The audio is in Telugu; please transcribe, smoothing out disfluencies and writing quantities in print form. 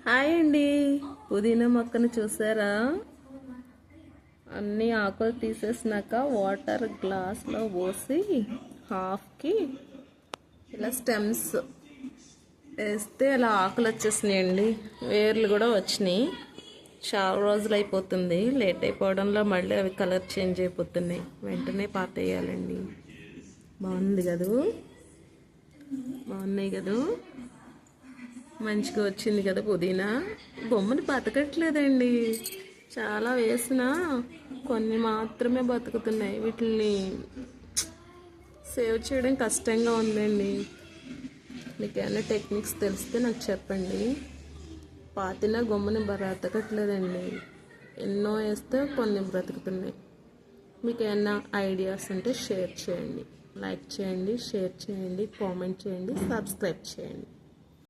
హాయ్ అండి. పుదీనా మొక్కను చూసారా? అన్ని ఆకులు తీసేసినాక వాటర్ గ్లాస్లో పోసి హాఫ్కి ఇలా స్టెమ్స్ వేస్తే అలా ఆకులు వచ్చేసినాయండి. వేర్లు కూడా వచ్చినాయి. చాలా రోజులు అయిపోతుంది. లేట్ అయిపోవడంలో మళ్ళీ అవి కలర్ చేంజ్ అయిపోతున్నాయి. వెంటనే పాతేయాలండి. బాగుంది కదూ? బాగున్నాయి కదూ? మంచిగా వచ్చింది కదా పుదీనా. బొమ్మని బతకట్లేదండి. చాలా వేసినా కొన్ని మాత్రమే బతుకుతున్నాయి. వీటిని సేవ్ చేయడం కష్టంగా ఉందండి. మీకు ఏమైనా టెక్నిక్స్ తెలిస్తే నాకు చెప్పండి. పాతిన గొమ్మని బ్రతకట్లేదండి. ఎన్నో వేస్తే కొన్ని బ్రతుకుతున్నాయి. మీకు ఏమైనా ఐడియాస్ ఉంటే షేర్ చేయండి. లైక్ చేయండి, షేర్ చేయండి, కామెంట్ చేయండి, సబ్స్క్రైబ్ చేయండి.